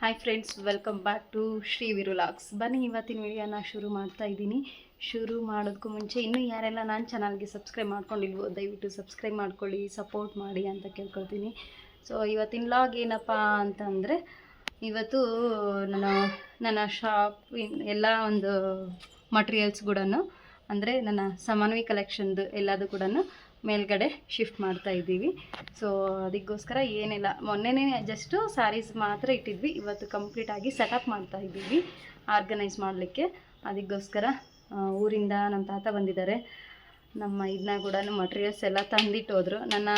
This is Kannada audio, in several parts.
Hi friends, welcome back to Shri vlogs. ಬನ್ನಿ, ಇವತ್ತಿನ ವಿಡಿಯೋನ ಶುರು ಮಾಡ್ತಾ ಇದ್ದೀನಿ. ಶುರು ಮಾಡೋದಕ್ಕೂ ಮುಂಚೆ ಇನ್ನೂ ಯಾರೆಲ್ಲ ನನ್ನ ಚಾನಲ್ಗೆ ಸಬ್ಸ್ಕ್ರೈಬ್ ಮಾಡ್ಕೊಂಡಿಲ್ವೋ ದಯವಿಟ್ಟು ಸಬ್ಸ್ಕ್ರೈಬ್ ಮಾಡ್ಕೊಳ್ಳಿ, ಸಪೋರ್ಟ್ ಮಾಡಿ ಅಂತ ಕೇಳ್ಕೊಳ್ತೀನಿ. ಸೊ ಇವತ್ತಿನ ವ್ಲಾಗ್ ಏನಪ್ಪ ಅಂತಂದರೆ, ಇವತ್ತು ನನ್ನ ಶಾಪಿನ ಎಲ್ಲ ಒಂದು ಮಟೀರಿಯಲ್ಸ್ ಕೂಡ ಅಂದರೆ ನನ್ನ ಸಮನ್ವಿ ಕಲೆಕ್ಷನ್ದು ಎಲ್ಲದು ಕೂಡ ಮೇಲ್ಗಡೆ ಶಿಫ್ಟ್ ಮಾಡ್ತಾ ಇದ್ದೀವಿ. ಸೊ ಅದಕ್ಕೋಸ್ಕರ ಏನಿಲ್ಲ, ಮೊನ್ನೆನೇ ಜಸ್ಟು ಸ್ಯಾರೀಸ್ ಮಾತ್ರ ಇಟ್ಟಿದ್ವಿ. ಇವತ್ತು ಕಂಪ್ಲೀಟಾಗಿ ಸೆಟಪ್ ಮಾಡ್ತಾ ಇದ್ದೀವಿ ಆರ್ಗನೈಸ್ ಮಾಡಲಿಕ್ಕೆ. ಅದಕ್ಕೋಸ್ಕರ ಊರಿಂದ ನಮ್ಮ ತಾತ ಬಂದಿದ್ದಾರೆ. ನಮ್ಮ ಇದನ್ನ ಕೂಡ ಮಟೀರಿಯಲ್ಸ್ ಎಲ್ಲ ತಂದಿಟ್ಟೋದ್ರು. ನನ್ನ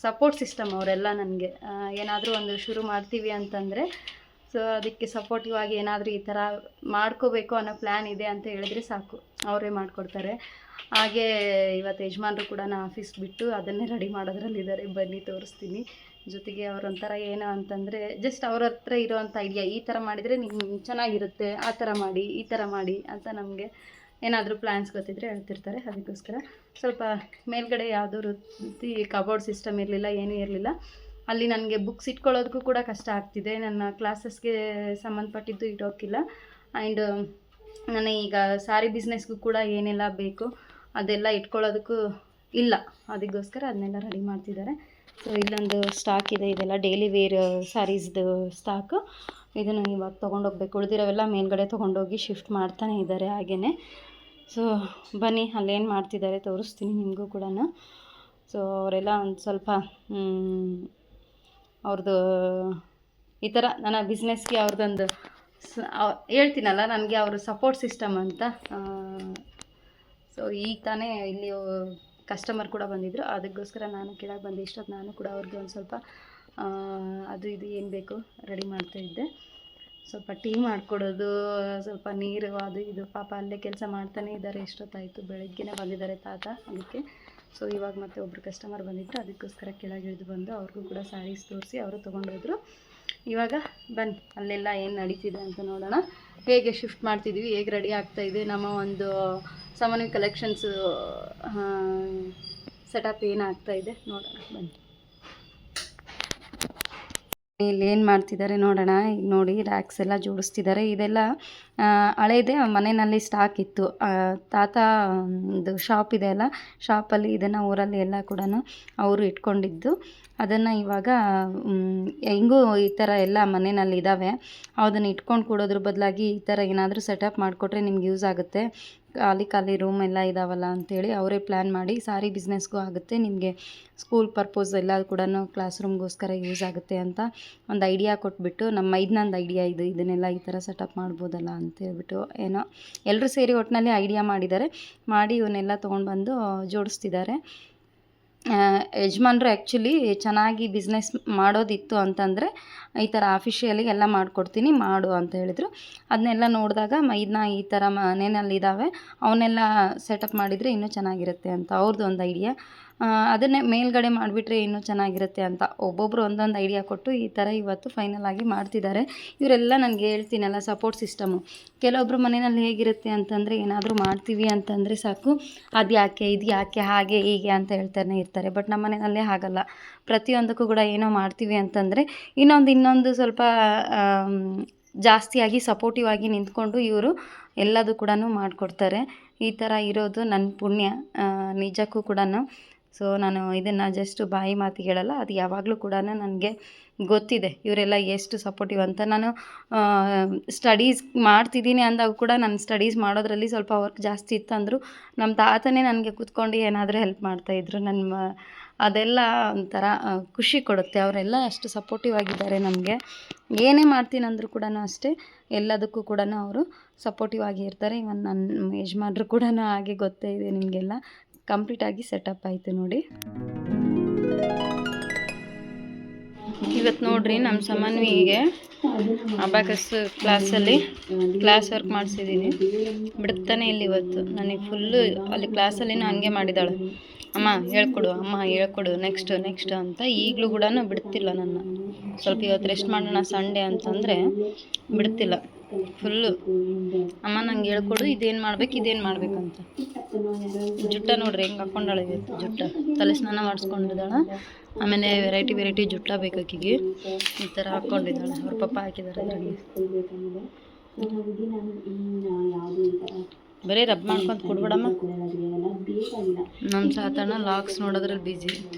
ಸಪೋರ್ಟ್ ಸಿಸ್ಟಮ್ ಅವರೆಲ್ಲ. ನನಗೆ ಏನಾದರೂ ಒಂದು ಶುರು ಮಾಡ್ತೀವಿ ಅಂತಂದರೆ ಸೊ ಅದಕ್ಕೆ ಸಪೋರ್ಟಿವ್ ಆಗಿ ಏನಾದರೂ ಈ ಥರ ಮಾಡ್ಕೋಬೇಕು ಅನ್ನೋ ಪ್ಲ್ಯಾನ್ ಇದೆ ಅಂತ ಹೇಳಿದ್ರೆ ಸಾಕು, ಅವರೇ ಮಾಡಿಕೊಡ್ತಾರೆ. ಹಾಗೆ ಇವತ್ತು ಯಜಮಾನ್ರು ಕೂಡ ಆಫೀಸ್ ಬಿಟ್ಟು ಅದನ್ನೇ ರೆಡಿ ಮಾಡೋದ್ರಲ್ಲಿದ್ದಾರೆ. ಬನ್ನಿ ತೋರಿಸ್ತೀನಿ. ಜೊತೆಗೆ ಅವರೊಂಥರ ಏನು ಅಂತಂದರೆ, ಜಸ್ಟ್ ಅವ್ರ ಹತ್ರ ಇರೋವಂಥ ಐಡಿಯಾ, ಈ ಥರ ಮಾಡಿದರೆ ನಿಮ್ಗೆ ಚೆನ್ನಾಗಿರುತ್ತೆ, ಆ ಥರ ಮಾಡಿ, ಈ ಥರ ಮಾಡಿ ಅಂತ ನಮಗೆ ಏನಾದರೂ ಪ್ಲ್ಯಾನ್ಸ್ ಗೊತ್ತಿದ್ದರೆ ಹೇಳ್ತಿರ್ತಾರೆ. ಅದಕ್ಕೋಸ್ಕರ ಸ್ವಲ್ಪ ಮೇಲ್ಗಡೆ ಯಾವುದೋ ರೀತಿ ಕಬೋರ್ಡ್ ಸಿಸ್ಟಮ್ ಇರಲಿಲ್ಲ, ಏನೂ ಇರಲಿಲ್ಲ. ಅಲ್ಲಿ ನನಗೆ ಬುಕ್ಸ್ ಇಟ್ಕೊಳ್ಳೋದಕ್ಕೂ ಕೂಡ ಕಷ್ಟ ಆಗ್ತಿದೆ. ನನ್ನ ಕ್ಲಾಸಸ್ಗೆ ಸಂಬಂಧಪಟ್ಟಿದ್ದು ಇಡೋಕ್ಕಿಲ್ಲ. ಆ್ಯಂಡ್ ನನ್ನ ಈಗ ಸ್ಯಾರಿ ಬಿಸ್ನೆಸ್ಗೂ ಕೂಡ ಏನೆಲ್ಲ ಬೇಕು ಅದೆಲ್ಲ ಇಟ್ಕೊಳ್ಳೋದಕ್ಕೂ ಇಲ್ಲ. ಅದಕ್ಕೋಸ್ಕರ ಅದನ್ನೆಲ್ಲ ರೆಡಿ ಮಾಡ್ತಿದ್ದಾರೆ. ಸೊ ಇಲ್ಲೊಂದು ಸ್ಟಾಕ್ ಇದೆ, ಇದೆಲ್ಲ ಡೈಲಿ ವೇರ್ ಸ್ಯಾರೀಸ್ದು ಸ್ಟಾಕು. ಇದನ್ನು ಇವಾಗ ತೊಗೊಂಡೋಗ್ಬೇಕು. ಉಳಿದಿರೋವೆಲ್ಲ ಮೇಲ್ಗಡೆ ತೊಗೊಂಡೋಗಿ ಶಿಫ್ಟ್ ಮಾಡ್ತಾನೆ ಇದ್ದಾರೆ ಹಾಗೇ. ಸೊ ಬನ್ನಿ, ಅಲ್ಲೇನು ಮಾಡ್ತಿದ್ದಾರೆ ತೋರಿಸ್ತೀನಿ ನಿಮಗೂ ಕೂಡ. ಸೊ ಅವರೆಲ್ಲ ಒಂದು ಸ್ವಲ್ಪ ಅವ್ರದ್ದು ಈ ಥರ ನನ್ನ ಬಿಸ್ನೆಸ್ಗೆ ಅವ್ರದ್ದೊಂದು ಹೇಳ್ತೀನಲ್ಲ, ನನಗೆ ಅವರು ಸಪೋರ್ಟ್ ಸಿಸ್ಟಮ್ ಅಂತ. ಸೊ ಈಗ ತಾನೇ ಇಲ್ಲಿ ಕಸ್ಟಮರ್ ಕೂಡ ಬಂದಿದ್ದರು. ಅದಕ್ಕೋಸ್ಕರ ನಾನು ಕೆಳಗೆ ಬಂದೆ. ಇಷ್ಟೊತ್ತು ನಾನು ಕೂಡ ಅವ್ರಿಗೆ ಒಂದು ಸ್ವಲ್ಪ ಅದು ಇದು ಏನು ಬೇಕು ರೆಡಿ ಮಾಡ್ತಾಯಿದ್ದೆ. ಸ್ವಲ್ಪ ಟೀ ಮಾಡಿಕೊಡೋದು, ಸ್ವಲ್ಪ ನೀರು, ಅದು ಇದು. ಪಾಪ ಅಲ್ಲೇ ಕೆಲಸ ಮಾಡ್ತಾನೆ ಇದ್ದಾರೆ. ಎಷ್ಟೊತ್ತಾಯಿತು, ಬೆಳಗ್ಗೆನೇ ಬಂದಿದ್ದಾರೆ ತಾತ. ಅದಕ್ಕೆ ಸೊ ಇವಾಗ ಮತ್ತೆ ಒಬ್ಬರು ಕಸ್ಟಮರ್ ಬಂದಿದ್ದರು. ಅದಕ್ಕೋಸ್ಕರ ಕೆಳಗೆ ಇಳಿದು ಬಂದು ಅವ್ರಿಗೂ ಕೂಡ ಸ್ಯಾರೀಸ್ ತೋರಿಸಿ ಅವರು ತೊಗೊಂಡೋದ್ರು. ಇವಾಗ ಬನ್ನಿ, ಅಲ್ಲೆಲ್ಲ ಏನು ನಡೀತಿದೆ ಅಂತ ನೋಡೋಣ. ಹೇಗೆ ಶಿಫ್ಟ್ ಮಾಡ್ತಿದ್ವಿ, ಹೇಗೆ ರೆಡಿ ಆಗ್ತಾಯಿದೆ ನಮ್ಮ ಒಂದು ಸಮನ್ವಿ ಕಲೆಕ್ಷನ್ಸು ಸೆಟಪ್ ಏನಾಗ್ತಾಯಿದೆ ನೋಡೋಣ ಬನ್ನಿ. ಇಲ್ಲಿ ಏನು ಮಾಡ್ತಿದ್ದಾರೆ ನೋಡೋಣ. ಈಗ ನೋಡಿ, ರ್ಯಾಕ್ಸ್ ಎಲ್ಲ ಜೋಡಿಸ್ತಿದ್ದಾರೆ. ಇದೆಲ್ಲ ಹಳೇದೇ ಮನೆಯಲ್ಲಿ ಸ್ಟಾಕ್ ಇತ್ತು. ತಾತ ಒಂದು ಶಾಪ್ ಇದೆ ಅಲ್ಲ, ಶಾಪಲ್ಲಿ ಇದನ್ನು ಊರಲ್ಲಿ ಎಲ್ಲ ಕೂಡ ಅವರು ಇಟ್ಕೊಂಡಿದ್ದು. ಅದನ್ನು ಇವಾಗ ಹೆಂಗೂ ಈ ಥರ ಎಲ್ಲ ಮನೆಯಲ್ಲಿ ಇದ್ದಾವೆ, ಅದನ್ನು ಇಟ್ಕೊಂಡು ಕೊಡೋದ್ರ ಬದಲಾಗಿ ಈ ಥರ ಏನಾದರೂ ಸೆಟಪ್ ಮಾಡಿಕೊಟ್ರೆ ನಿಮ್ಗೆ ಯೂಸ್ ಆಗುತ್ತೆ. ಖಾಲಿ ರೂಮ್ ಎಲ್ಲ ಇದ್ದಾವಲ್ಲ ಅಂಥೇಳಿ ಅವರೇ ಪ್ಲ್ಯಾನ್ ಮಾಡಿ, ಸಾರಿ ಬಿಸ್ನೆಸ್ಗೂ ಆಗುತ್ತೆ, ನಿಮಗೆ ಸ್ಕೂಲ್ ಪರ್ಪೋಸ್ ಎಲ್ಲ ಕೂಡ ಕ್ಲಾಸ್ ರೂಮ್ಗೋಸ್ಕರ ಯೂಸ್ ಆಗುತ್ತೆ ಅಂತ ಒಂದು ಐಡಿಯಾ ಕೊಟ್ಬಿಟ್ಟು, ನಮ್ಮ ಇದನ್ನೊಂದು ಐಡಿಯಾ ಇದು, ಇದನ್ನೆಲ್ಲ ಈ ಥರ ಸೆಟಪ್ ಮಾಡ್ಬೋದಲ್ಲ ಅಂತ ಹೇಳ್ಬಿಟ್ಟು ಏನೋ ಎಲ್ಲರೂ ಸೇರಿ ಒಟ್ಟಿನಲ್ಲಿ ಐಡಿಯಾ ಮಾಡಿ ಇವನ್ನೆಲ್ಲ ತೊಗೊಂಡು ಬಂದು ಜೋಡಿಸ್ತಿದ್ದಾರೆ. ಯಜಮಾನ್ರು ಆ್ಯಕ್ಚುಲಿ ಚೆನ್ನಾಗಿ ಬಿಸ್ನೆಸ್ ಮಾಡೋದಿತ್ತು ಅಂತಂದರೆ ಈ ಥರ ಆಫಿಷಿಯಲಿ ಎಲ್ಲ ಮಾಡಿಕೊಡ್ತೀನಿ ಮಾಡು ಅಂತ ಹೇಳಿದರು. ಅದನ್ನೆಲ್ಲ ನೋಡಿದಾಗ ಇದನ್ನ ಈ ಥರ ಮನೆಯಲ್ಲಿದ್ದಾವೆ, ಅವನ್ನೆಲ್ಲ ಸೆಟಪ್ ಮಾಡಿದರೆ ಇನ್ನೂ ಚೆನ್ನಾಗಿರುತ್ತೆ ಅಂತ ಅವ್ರದ್ದು ಒಂದು ಐಡಿಯಾ. ಅದನ್ನೇ ಮೇಲ್ಗಡೆ ಮಾಡಿಬಿಟ್ರೆ ಇನ್ನೂ ಚೆನ್ನಾಗಿರುತ್ತೆ ಅಂತ ಒಬ್ಬೊಬ್ಬರು ಒಂದೊಂದು ಐಡಿಯಾ ಕೊಟ್ಟು ಈ ಥರ ಇವತ್ತು ಫೈನಲ್ ಆಗಿ ಮಾಡ್ತಿದ್ದಾರೆ. ಇವರೆಲ್ಲ ನನಗೆ ಹೇಳ್ತೀನಲ್ಲ ಸಪೋರ್ಟ್ ಸಿಸ್ಟಮು. ಕೆಲವೊಬ್ಬರು ಮನೆಯಲ್ಲಿ ಹೇಗಿರುತ್ತೆ ಅಂತಂದರೆ, ಏನಾದರೂ ಮಾಡ್ತೀವಿ ಅಂತಂದರೆ ಸಾಕು, ಅದು ಯಾಕೆ, ಇದು ಯಾಕೆ, ಹಾಗೆ ಹೀಗೆ ಅಂತ ಹೇಳ್ತಾನೆ ಇರ್ತಾರೆ. ಬಟ್ ನಮ್ಮ ಮನೆಯಲ್ಲೇ ಹಾಗಲ್ಲ. ಪ್ರತಿಯೊಂದಕ್ಕೂ ಕೂಡ ಏನೋ ಮಾಡ್ತೀವಿ ಅಂತಂದರೆ ಇನ್ನೊಂದು ಸ್ವಲ್ಪ ಜಾಸ್ತಿಯಾಗಿ ಸಪೋರ್ಟಿವ್ ಆಗಿ ನಿಂತ್ಕೊಂಡು ಇವರು ಎಲ್ಲದೂ ಕೂಡ ಮಾಡಿಕೊಡ್ತಾರೆ. ಈ ಥರ ಇರೋದು ನನ್ನ ಪುಣ್ಯ ನಿಜಕ್ಕೂ ಕೂಡ. ಸೊ ನಾನು ಇದನ್ನು ಜಸ್ಟ್ ಬಾಯಿ ಮಾತಿಗೆ ಹೇಳಲ್ಲ, ಅದು ಯಾವಾಗಲೂ ಕೂಡ ನನಗೆ ಗೊತ್ತಿದೆ ಇವರೆಲ್ಲ ಎಷ್ಟು ಸಪೋರ್ಟಿವ್ ಅಂತ. ನಾನು ಸ್ಟಡೀಸ್ ಮಾಡ್ತಿದ್ದೀನಿ ಅಂದಾಗ ಕೂಡ ನಾನು ಸ್ಟಡೀಸ್ ಮಾಡೋದ್ರಲ್ಲಿ ಸ್ವಲ್ಪ ವರ್ಕ್ ಜಾಸ್ತಿ ಇತ್ತು ಅಂದರು ನಮ್ಮ ತಾತನೇ ನನಗೆ ಕೂತ್ಕೊಂಡು ಏನಾದರೂ ಹೆಲ್ಪ್ ಮಾಡ್ತಾಯಿದ್ರು. ಅದೆಲ್ಲ ಒಂಥರ ಖುಷಿ ಕೊಡುತ್ತೆ. ಅವರೆಲ್ಲ ಅಷ್ಟು ಸಪೋರ್ಟಿವ್ ಆಗಿದ್ದಾರೆ ನಮಗೆ. ಏನೇ ಮಾಡ್ತೀನಿ ಅಂದರೂ ಕೂಡ ಅಷ್ಟೇ, ಎಲ್ಲದಕ್ಕೂ ಕೂಡ ಅವರು ಸಪೋರ್ಟಿವ್ ಆಗಿ ಇರ್ತಾರೆ. ಇವನ್ ನನ್ನ ಯಜಮಾನ್ರು ಕೂಡ ಹಾಗೆ, ಗೊತ್ತೇ ಇದೆ ನಿಮಗೆಲ್ಲ. ಕಂಪ್ಲೀಟಾಗಿ ಸೆಟಪ್ ಆಯಿತು ನೋಡಿ. ಇವತ್ತು ನೋಡ್ರಿ, ನಮ್ಮ ಸಮನ್ವಿಗೆ ಅಬಾಕಸ್ ಕ್ಲಾಸಲ್ಲಿ ಕ್ಲಾಸ್ ವರ್ಕ್ ಮಾಡಿಸಿದ್ದೀನಿ. ಬಿಡ್ತಾನೆ ಇಲ್ಲಿ ಇವತ್ತು ನನಗೆ ಫುಲ್ಲು. ಅಲ್ಲಿ ಕ್ಲಾಸಲ್ಲಿನೂ ಹಂಗೆ ಮಾಡಿದ್ದಾಳೆ, ಅಮ್ಮ ಹೇಳ್ಕೊಡು, ಅಮ್ಮ ಹೇಳ್ಕೊಡು, ನೆಕ್ಸ್ಟ್ ಅಂತ. ಈಗಲೂ ಕೂಡ ಬಿಡ್ತಿಲ್ಲ ನನ್ನ. ಸ್ವಲ್ಪ ಇವತ್ತು ರೆಸ್ಟ್ ಮಾಡೋಣ ಸಂಡೇ ಅಂತಂದರೆ ಬಿಡ್ತಿಲ್ಲ. ಫುಲ್ಲು. ಅಮ್ಮ ನಂಗೆ ಹೇಳ್ಕೊಡು ಇದೇನು ಮಾಡ್ಬೇಕು ಅಂತ. ಜುಟ್ಟ ನೋಡ್ರಿ ಹೆಂಗೆ ಹಾಕೊಂಡಾಳೆ ಇವತ್ತು ಜುಟ್ಟ. ತಲೆ ಸ್ನಾನ ಮಾಡಿಸ್ಕೊಂಡಿದ್ದಾಳ. ಆಮೇಲೆ ವೆರೈಟಿ ಜುಟ್ಟ ಬೇಕಾಕಿಗೆ ಈ ಥರ ಹಾಕ್ಕೊಂಡಿದ್ದಾಳೆ. ಅವ್ರ ಪಪ್ಪ ಹಾಕಿದ್ದಾರೆ ಅದರಲ್ಲಿ. ಬರೀ ರಬ್ ಮಾಡ್ಕೊಂತ ಕೊಡ್ಬೇಡಮ್ಮ. ನಮ್ಮ ಸಾತಣ್ಣ ಲಾಕ್ಸ್ ನೋಡೋದ್ರಲ್ಲಿ ಬಿಜಿ.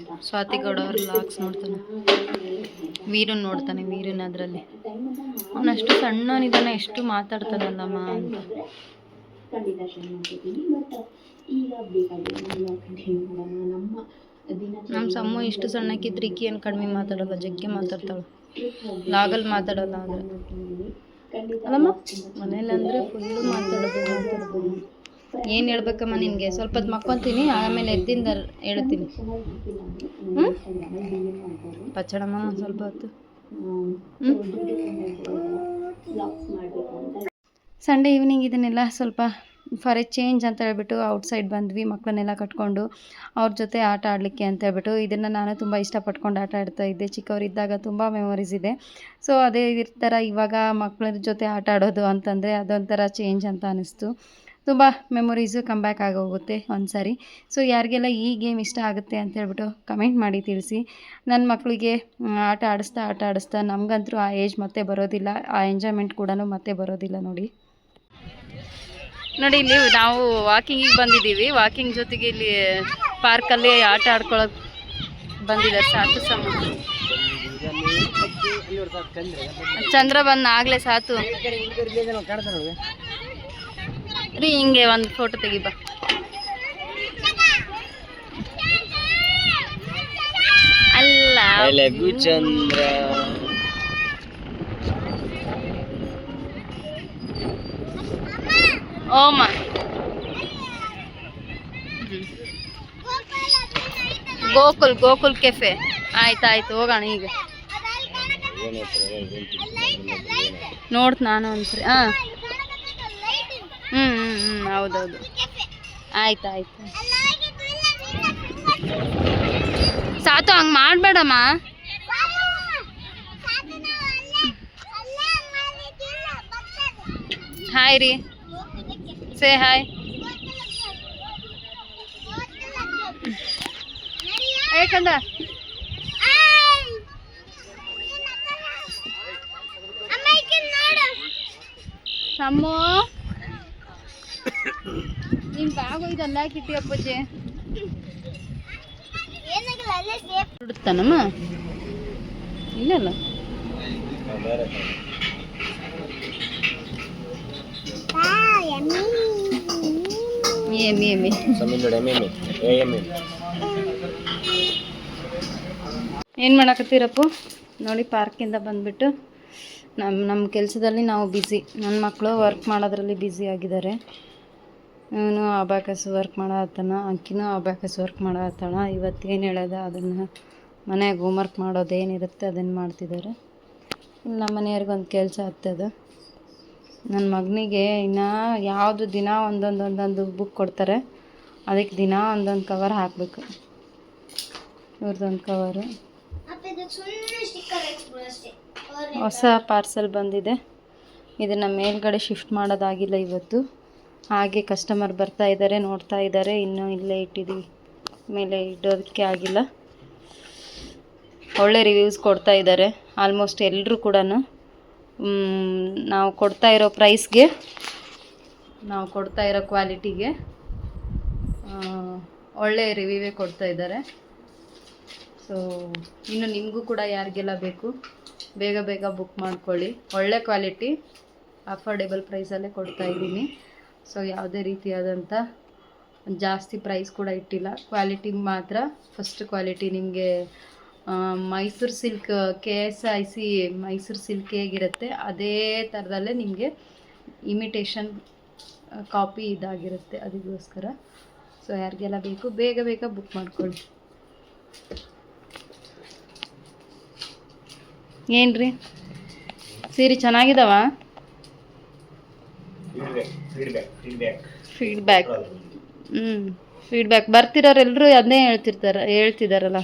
ಸ್ವಾತಿಗೌಡ ಅವ್ರ ಲಾಕ್ಸ್ ನೋಡ್ತಾನೆ. ವೀರನ್ ನೋಡ್ತಾನೆ. ವೀರನ್ ಅದರಲ್ಲಿ ಅವನಷ್ಟು ಸಣ್ಣನಿದ್ದಾನೆ, ಎಷ್ಟು ಮಾತಾಡ್ತಾನಲ್ಲಮ್ಮ ಅಂತ. ನಮ್ಮ ಸಮ್ಮು ಇಷ್ಟು ಸಣ್ಣಕ್ಕಿದ್ರೆ ಈಕಿ ಏನು ಕಡಿಮೆ ಮಾತಾಡೋಲ್ಲ, ಜಗ್ಗಿ ಮಾತಾಡ್ತಾಳೆ. ಲಾಗಲ್ಲಿ ಮಾತಾಡೋಲ್ಲ ಆದರೆ ಅಲ್ಲಮ್ಮ. ಮನೇಲಿ ಅಂದರೆ ಫುಲ್ಲು ಮಾತಾಡೋದು. ಏನು ಹೇಳ್ಬೇಕಮ್ಮ ನಿನಗೆ? ಸ್ವಲ್ಪ ಹೊತ್ತು ಮಕ್ಕೊತೀನಿ, ಆಮೇಲೆ ಎದ್ದಿಂದ ಹೇಳ್ತೀನಿ. ಪಚ್ಚಡಮ್ಮ ಸ್ವಲ್ಪ ಹೊತ್ತು. ಸಂಡೇ ಈವ್ನಿಂಗ್ ಇದನ್ನೆಲ್ಲ ಸ್ವಲ್ಪ ಫಾರ್ ಎ ಚೇಂಜ್ ಅಂತ ಹೇಳ್ಬಿಟ್ಟು ಔಟ್ಸೈಡ್ ಬಂದ್ವಿ. ಮಕ್ಕಳನ್ನೆಲ್ಲ ಕಟ್ಕೊಂಡು ಅವ್ರ ಜೊತೆ ಆಟ ಆಡಲಿಕ್ಕೆ ಅಂತ ಹೇಳ್ಬಿಟ್ಟು. ಇದನ್ನು ನಾನು ತುಂಬ ಇಷ್ಟಪಟ್ಕೊಂಡು ಆಟ ಆಡ್ತಾಯಿದ್ದೆ. ಚಿಕ್ಕವರಿದ್ದಾಗ ತುಂಬ ಮೆಮೊರೀಸ್ ಇದೆ. ಸೊ ಅದೇ ಥರ ಇವಾಗ ಮಕ್ಕಳ ಜೊತೆ ಆಟ ಆಡೋದು ಅಂತಂದರೆ ಅದೊಂಥರ ಚೇಂಜ್ ಅಂತ ಅನ್ನಿಸ್ತು. ತುಂಬ ಮೆಮೊರೀಸು ಕಮ್ ಬ್ಯಾಕ್ ಆಗೋಗುತ್ತೆ ಒಂದು ಸಾರಿ. ಸೊ ಯಾರಿಗೆಲ್ಲ ಈ ಗೇಮ್ ಇಷ್ಟ ಆಗುತ್ತೆ ಅಂತ ಹೇಳ್ಬಿಟ್ಟು ಕಮೆಂಟ್ ಮಾಡಿ ತಿಳಿಸಿ. ನನ್ನ ಮಕ್ಕಳಿಗೆ ಆಟ ಆಡಿಸ್ತಾ ನಮಗಂತೂ ಆ ಏಜ್ ಮತ್ತೆ ಬರೋದಿಲ್ಲ, ಆ ಎಂಜಾಯ್ಮೆಂಟ್ ಕೂಡ ಮತ್ತೆ ಬರೋದಿಲ್ಲ ನೋಡಿ. ಇಲ್ಲಿ ನಾವು ವಾಕಿಂಗಿಗೆ ಬಂದಿದ್ದೀವಿ. ವಾಕಿಂಗ್ ಜೊತೆಗೆ ಇಲ್ಲಿ ಪಾರ್ಕಲ್ಲಿ ಆಟ ಆಡ್ಕೊಳ್ಳೋಕೆ ಬಂದಿದ್ದಾರೆ. ಸಾತು ಸಮೂಹ ಚಂದ್ರ ಬಂದ ಆಗಲೇ ಸಾತು ರೀ. ಹಿಂಗೆ ಒಂದು ಫೋಟೋ ತೆಗಿಬಾ. ಅಲ್ಲ ಚಂದ್ರ ಓಮ ಗೋಕುಲ್ ಕೆಫೆ. ಆಯ್ತು ಹೋಗೋಣ ಈಗ. ನೋಡ್ತು ನಾನು ಒಂದ್ಸರಿ. ಹೌದೌದು. ಆಯ್ತು ಸಾತು ಹಂಗೆ ಮಾಡಬೇಡಮ್ಮ. ಹಾಯ್ ರೀ, ಸೇ ಹಾಯ್. ಏಕಂದ ಸಮ್ಮು ನಿನ್ ಬ್ಯಾಗು ಇದೆಲ್ಲ ಕಿಟ್ಟಿ ಅಪ್ಪಜ್ಜಿ ಬಿಡುತ್ತಾನಮ್ಮ. ಇಲ್ಲಲ್ಲ ಏನು ಮಾಡಕತ್ತೀರಪ್ಪು? ನೋಡಿ ಪಾರ್ಕಿಂದ ಬಂದುಬಿಟ್ಟು ನಮ್ಮ ಕೆಲಸದಲ್ಲಿ ನಾವು ಬ್ಯುಸಿ. ನನ್ನ ಮಕ್ಕಳು ವರ್ಕ್ ಮಾಡೋದ್ರಲ್ಲಿ ಬ್ಯುಸಿ ಆಗಿದ್ದಾರೆ. ಇವನು ಅಬ್ಯಾಕಸ್ ವರ್ಕ್ ಮಾಡತ್ತಾನ, ಅಕ್ಕಿನೂ ಅಬ್ಯಾಕಸ್ ವರ್ಕ್ ಮಾಡತ್ತಾಳ. ಇವತ್ತೇನು ಹೇಳೋದ ಅದನ್ನು ಮನೆಯಾಗ ಹೋಮ್ವರ್ಕ್ ಮಾಡೋದೇನಿರುತ್ತೆ ಅದನ್ನು ಮಾಡ್ತಿದ್ದಾರೆ. ನಮ್ಮ ಮನೆಯವ್ರಿಗೊಂದು ಕೆಲಸ ಆಗ್ತದ. ನನ್ನ ಮಗನಿಗೆ ಇನ್ನು ಯಾವುದು ದಿನ ಒಂದೊಂದು ಬುಕ್ ಕೊಡ್ತಾರೆ, ಅದಕ್ಕೆ ದಿನ ಒಂದೊಂದು ಕವರ್ ಹಾಕಬೇಕು. ಇವ್ರದ್ದೊಂದು ಕವರು. ಹೊಸ ಪಾರ್ಸೆಲ್ ಬಂದಿದೆ. ಇದನ್ನು ಮೇಲ್ಗಡೆ ಶಿಫ್ಟ್ ಮಾಡೋದಾಗಿಲ್ಲ ಇವತ್ತು. ಹಾಗೆ ಕಸ್ಟಮರ್ ಬರ್ತಾ ಇದ್ದಾರೆ, ನೋಡ್ತಾ ಇದ್ದಾರೆ. ಇನ್ನೂ ಇಲ್ಲೇ ಇಟ್ಟಿದ್ದೀವಿ, ಮೇಲೆ ಇಡೋದಕ್ಕೆ ಆಗಿಲ್ಲ. ಒಳ್ಳೆ ರಿವ್ಯೂಸ್ ಕೊಡ್ತಾ ಇದ್ದಾರೆ ಆಲ್ಮೋಸ್ಟ್ ಎಲ್ಲರೂ ಕೂಡ. ನಾವು ಕೊಡ್ತಾ ಇರೋ ಪ್ರೈಸ್ಗೆ, ನಾವು ಕೊಡ್ತಾ ಇರೋ ಕ್ವಾಲಿಟಿಗೆ ಒಳ್ಳೆ ರಿವ್ಯೂವೇ ಕೊಡ್ತಾ ಇದ್ದಾರೆ. ಸೊ ಇನ್ನು ನಿಮಗೂ ಕೂಡ ಯಾರಿಗೆಲ್ಲ ಬೇಕು ಬೇಗ ಬುಕ್ ಮಾಡ್ಕೊಳ್ಳಿ. ಒಳ್ಳೆ ಕ್ವಾಲಿಟಿ ಅಫೋರ್ಡೆಬಲ್ ಪ್ರೈಸಲ್ಲೇ ಕೊಡ್ತಾ ಇದ್ದೀನಿ. ಸೊ ಯಾವುದೇ ರೀತಿಯಾದಂಥ ಜಾಸ್ತಿ ಪ್ರೈಸ್ ಕೂಡ ಇಟ್ಟಿಲ್ಲ. ಕ್ವಾಲಿಟಿ ಮಾತ್ರ ಫಸ್ಟ್ ಕ್ವಾಲಿಟಿ. ನಿಮಗೆ Mysuru silk KSIC Mysuru silk ಹೇಗಿರುತ್ತೆ ಅದೇ ಥರದಲ್ಲೇ ನಿಮಗೆ ಇಮಿಟೇಷನ್ ಕಾಪಿ ಇದಾಗಿರುತ್ತೆ. ಅದಕ್ಕೋಸ್ಕರ ಸೊ ಯಾರಿಗೆಲ್ಲ ಬೇಕು ಬೇಗ ಬುಕ್ ಮಾಡ್ಕೊಳ್ಳಿ. ಏನ್ರಿ ಸೀರೆ ಚೆನ್ನಾಗಿದಾವ? ಫೀಡ್ಬ್ಯಾಕ್ ಫೀಡ್ಬ್ಯಾಕ್ ಬರ್ತಿರೋರೆಲ್ಲರೂ ಅದನ್ನೇ ಹೇಳ್ತಿದ್ದಾರಲ್ಲ.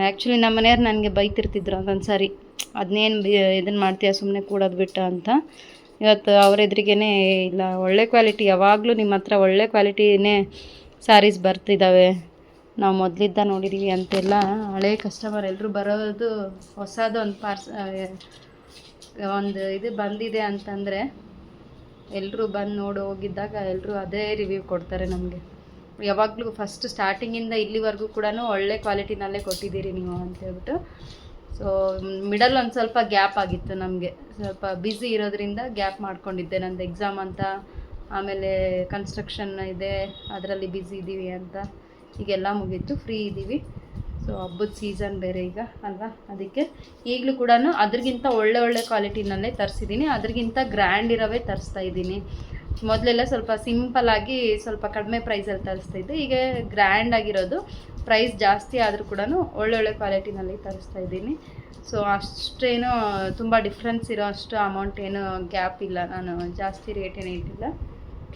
ಆ್ಯಕ್ಚುಲಿ ನಮ್ಮ ಮನೆಯವ್ರು ನನಗೆ ಬೈತಿರ್ತಿದ್ರು ಒಂದೊಂದು ಸಾರಿ. ಅದನ್ನೇನು ಇದನ್ನು ಮಾಡ್ತೀಯ ಸುಮ್ಮನೆ ಕೂಡೋದು ಬಿಟ್ಟು ಅಂತ. ಇವತ್ತು ಅವ್ರ ಎದುರಿಗೇ ಇಲ್ಲ, ಒಳ್ಳೆ ಕ್ವಾಲಿಟಿ, ಯಾವಾಗಲೂ ನಿಮ್ಮ ಹತ್ರ ಒಳ್ಳೆ ಕ್ವಾಲಿಟಿನೇ ಸ್ಯಾರೀಸ್ ಬರ್ತಿದ್ದಾವೆ, ನಾವು ಮೊದಲಿದ್ದ ನೋಡಿದ್ದೀವಿ ಅಂತೆಲ್ಲ ಹಳೆ ಕಸ್ಟಮರ್ ಎಲ್ಲರೂ ಬರೋದು. ಹೊಸದು ಒಂದು ಇದು ಬಂದಿದೆ ಅಂತಂದರೆ ಎಲ್ಲರೂ ಬಂದು ನೋಡಿ ಹೋಗಿದ್ದಾಗ ಎಲ್ಲರೂ ಅದೇ ರಿವ್ಯೂ ಕೊಡ್ತಾರೆ ನಮಗೆ. ಯಾವಾಗಲೂ ಫಸ್ಟ್ ಸ್ಟಾರ್ಟಿಂಗಿಂದ ಇಲ್ಲಿವರೆಗೂ ಕೂಡ ಒಳ್ಳೆ ಕ್ವಾಲಿಟಿನಲ್ಲೇ ಕೊಟ್ಟಿದ್ದೀರಿ ನೀವು ಅಂತೇಳ್ಬಿಟ್ಟು. ಸೊ ಮಿಡಲ್ ಒಂದು ಸ್ವಲ್ಪ ಗ್ಯಾಪ್ ಆಗಿತ್ತು, ನಮಗೆ ಸ್ವಲ್ಪ ಬ್ಯುಸಿ ಇರೋದ್ರಿಂದ ಗ್ಯಾಪ್ ಮಾಡ್ಕೊಂಡಿದ್ದೆ. ನಂದು ಎಕ್ಸಾಮ್ ಅಂತ, ಆಮೇಲೆ ಕನ್ಸ್ಟ್ರಕ್ಷನ್ ಇದೆ, ಅದರಲ್ಲಿ ಬ್ಯುಸಿ ಇದ್ದೀವಿ ಅಂತ. ಈಗೆಲ್ಲ ಮುಗೀತು, ಫ್ರೀ ಇದ್ದೀವಿ. ಸೊ ಹಬ್ಬದ ಸೀಸನ್ ಬೇರೆ ಈಗ ಅಲ್ವಾ, ಅದಕ್ಕೆ ಈಗಲೂ ಕೂಡ ಅದ್ರಿಗಿಂತ ಒಳ್ಳೆ ಕ್ವಾಲಿಟಿನಲ್ಲೇ ತರಿಸಿದ್ದೀನಿ. ಅದ್ರಿಗಿಂತ ಗ್ರ್ಯಾಂಡ್ ಇರೋವೇ ತರಿಸ್ತಾ ಇದ್ದೀನಿ. ಮೊದಲೆಲ್ಲ ಸ್ವಲ್ಪ ಸಿಂಪಲ್ಲಾಗಿ ಸ್ವಲ್ಪ ಕಡಿಮೆ ಪ್ರೈಸಲ್ಲಿ ತರಿಸ್ತಾಯಿದ್ದೆ. ಈಗ ಗ್ರ್ಯಾಂಡ್ ಆಗಿರೋದು, ಪ್ರೈಸ್ ಜಾಸ್ತಿ ಆದರೂ ಕೂಡ ಒಳ್ಳೊಳ್ಳೆ ಕ್ವಾಲಿಟಿನಲ್ಲಿ ತರಿಸ್ತಾ ಇದ್ದೀನಿ. ಸೊ ಅಷ್ಟೇನು ತುಂಬ ಡಿಫ್ರೆನ್ಸ್ ಇರೋ ಅಷ್ಟು ಅಮೌಂಟ್ ಏನು ಗ್ಯಾಪ್ ಇಲ್ಲ, ನಾನು ಜಾಸ್ತಿ ರೇಟ್ ಏನು ಇಟ್ಟಿಲ್ಲ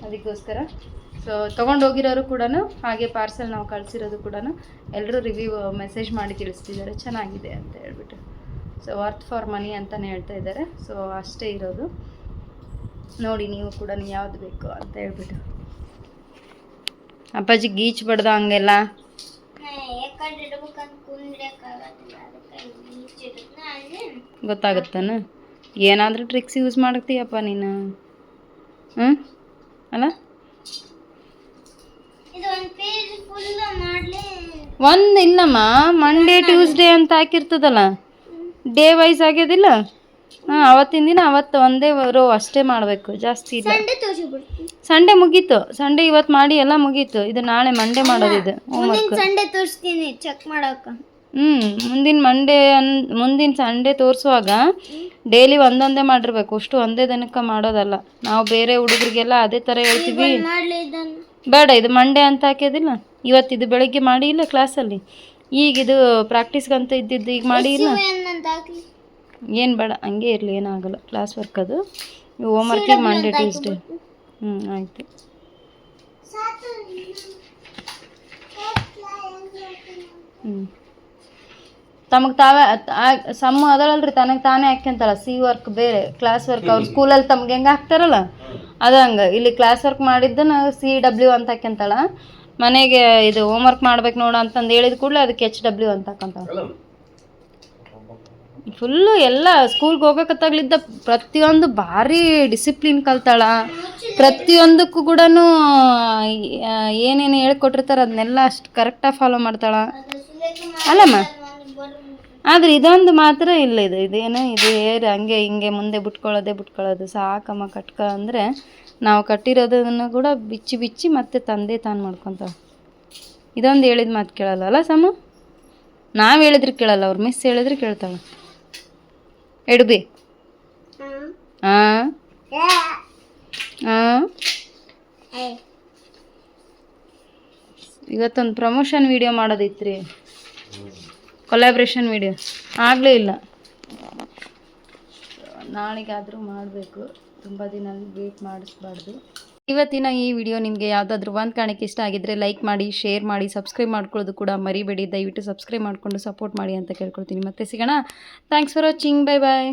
ಅದಕ್ಕೋಸ್ಕರ. ಸೊ ತೊಗೊಂಡೋಗಿರೋರು ಕೂಡ ಹಾಗೆ ಪಾರ್ಸೆಲ್ ನಾವು ಕಳಿಸಿರೋದು ಕೂಡ ಎಲ್ಲರೂ ರಿವ್ಯೂ ಮೆಸೇಜ್ ಮಾಡಿ ತಿಳಿಸ್ತಿದ್ದಾರೆ ಚೆನ್ನಾಗಿದೆ ಅಂತ ಹೇಳ್ಬಿಟ್ಟು. ಸೊ ವರ್ತ್ ಫಾರ್ ಮನಿ ಅಂತಲೇ ಹೇಳ್ತಾ ಇದ್ದಾರೆ. ಸೊ ಅಷ್ಟೇ ಇರೋದು, ನೋಡಿ ನೀವು ಕೂಡ ಯಾವ್ದು ಬೇಕು ಅಂತ ಹೇಳ್ಬಿಟ್ಟು. ಅಪ್ಪಾಜಿ ಗೀಚ್ ಬಡ್ದ ಹಂಗೆಲ್ಲ ಗೊತ್ತಾಗುತ್ತಾನ? ಏನಾದರೂ ಟ್ರಿಕ್ಸ್ ಯೂಸ್ ಮಾಡ್ತೀಯಪ್ಪ ನೀನು, ಅಲ್ಲ? ಒಂದು ಇಲ್ಲಮ್ಮ, ಮಂಡೇ ಟ್ಯೂಸ್ಡೇ ಅಂತ ಹಾಕಿರ್ತದಲ್ಲ, ಡೇ ವೈಸ್ ಆಗ್ಯೋದಿಲ್ಲ. ಅವತ್ತಿನ ದಿನ ಅವತ್ತು ಒಂದೇ ರೋ ಅಷ್ಟೇ ಮಾಡಬೇಕು, ಜಾಸ್ತಿ ಇಲ್ಲ. ಸಂಡೇ ಮುಗೀತು, ಸಂಡೇ ಇವತ್ತು ಮಾಡಿ ಎಲ್ಲ ಮುಗೀತು. ಇದು ನಾಳೆ ಮಂಡೇ ಮಾಡೋದಿದೆ ಹೋಮ್ವರ್ಕ್. ಮುಂದಿನ ಸಂಡೇ ತೋರಿಸುವಾಗ ಡೈಲಿ ಒಂದೊಂದೇ ಮಾಡಿರ್ಬೇಕು, ಅಷ್ಟು ಒಂದೇ ದಿನಕ್ಕೆ ಮಾಡೋದಲ್ಲ. ನಾವು ಬೇರೆ ಹುಡುಗರಿಗೆಲ್ಲ ಅದೇ ಥರ ಹೇಳ್ತೀವಿ. ಬೇಡ, ಇದು ಮಂಡೇ ಅಂತ ಹಾಕೋದಿಲ್ಲ. ಇವತ್ತು ಇದು ಬೆಳಗ್ಗೆ ಮಾಡಿ ಇಲ್ಲ ಕ್ಲಾಸಲ್ಲಿ, ಈಗ ಇದು ಪ್ರಾಕ್ಟೀಸ್ಗಂತ ಇದ್ದಿದ್ದು ಈಗ ಮಾಡಿ ಇಲ್ಲ. ಏನು ಬೇಡ, ಹಂಗೆ ಇರಲಿ, ಏನಾಗಲ್ಲ. ಕ್ಲಾಸ್ ವರ್ಕ್ ಅದು, ಹೋಮ್ವರ್ಕಿಗೆ ಮಂಡೇ ಟ್ಯೂಸ್ಡೇ. ಆಯಿತು. ತಮಗೆ ತಾವೇ ಸಮ್ಮ ಅದಳಲ್ರಿ, ತನಗೆ ತಾನೇ ಹಾಕ್ಯಂತಾಳ. ಸಿ ವರ್ಕ್ ಬೇರೆ, ಕ್ಲಾಸ್ ವರ್ಕ್ ಅವ್ರ ಸ್ಕೂಲಲ್ಲಿ ತಮ್ಗೆ ಹೆಂಗೆ ಹಾಕ್ತಾರಲ್ಲ ಅದು ಹಂಗೆ. ಇಲ್ಲಿ ಕ್ಲಾಸ್ ವರ್ಕ್ ಮಾಡಿದ್ದನ್ನು CW ಅಂತ ಹಾಕ್ಯಂತಾಳ. ಮನೆಗೆ ಇದು ಹೋಮ್ವರ್ಕ್ ಮಾಡ್ಬೇಕು ನೋಡು ಅಂತಂದು ಹೇಳಿದ ಕೂಡಲೇ ಅದಕ್ಕೆ HW ಅಂತ ಹಾಕಂತಾಳ. ಫುಲ್ಲು ಎಲ್ಲ ಸ್ಕೂಲ್ಗೆ ಹೋಗೋಕತ್ತಾಗ್ಲಿದ್ದ ಪ್ರತಿಯೊಂದು ಭಾರಿ ಡಿಸಿಪ್ಲಿನ್ ಕಲ್ತಾಳ. ಪ್ರತಿಯೊಂದಕ್ಕೂ ಕೂಡ ಏನೇನು ಹೇಳ್ಕೊಟ್ಟಿರ್ತಾರೆ ಅದನ್ನೆಲ್ಲ ಅಷ್ಟು ಕರೆಕ್ಟಾಗಿ ಫಾಲೋ ಮಾಡ್ತಾಳ ಅಲ್ಲಮ್ಮ. ಆದರೆ ಇದೊಂದು ಮಾತ್ರ ಇಲ್ಲ, ಇದೇನು ಇದು ಹಂಗೆ ಹಿಂಗೆ ಮುಂದೆ ಬಿಟ್ಕೊಳ್ಳೋದು ಸಾಕಮ್ಮ. ಅಂದರೆ ನಾವು ಕಟ್ಟಿರೋದನ್ನು ಕೂಡ ಬಿಚ್ಚಿ ಮತ್ತೆ ತಂದೆ ತಾನು ಮಾಡ್ಕೊತಾಳೆ. ಇದೊಂದು ಹೇಳಿದ ಮಾತು ಕೇಳಲ್ಲ ಅಲ್ಲ ಸಮ? ನಾವು ಹೇಳಿದ್ರೆ ಕೇಳಲ್ಲ, ಅವ್ರು ಮಿಸ್ ಹೇಳಿದ್ರೆ ಕೇಳ್ತಾಳೆ. ಎಡುಬಿ ಇವತ್ತೊಂದು ಪ್ರಮೋಷನ್ ವಿಡಿಯೋ ಮಾಡೋದಿತ್ರಿ, ಕೊಲ್ಯಾಬ್ರೇಷನ್ ವಿಡಿಯೋ ಆಗಲೇ ಇಲ್ಲ. ನಾಳೆಗಾದರೂ ಮಾಡಬೇಕು, ತುಂಬ ದಿನ ವೇಟ್ ಮಾಡಿಸ್ಬಾರ್ದು. ಇವತ್ತಿನ ಈ ವಿಡಿಯೋ ನಿಮಗೆ ಯಾವುದಾದ್ರೂ ಒಂದು ಕಾರಣಕ್ಕೆ ಇಷ್ಟ ಆಗಿದ್ದರೆ ಲೈಕ್ ಮಾಡಿ, ಶೇರ್ ಮಾಡಿ, ಸಬ್ಸ್ಕ್ರೈಬ್ ಮಾಡ್ಕೊಳ್ಳೋದು ಕೂಡ ಮರಿಬೇಡಿ. ದಯವಿಟ್ಟು ಸಬ್ಸ್ಕ್ರೈಬ್ ಮಾಡಿಕೊಂಡು ಸಪೋರ್ಟ್ ಮಾಡಿ ಅಂತ ಕೇಳ್ಕೊಳ್ತೀನಿ. ಮತ್ತೆ ಸಿಗೋಣ. Thanks for watching. Bye bye.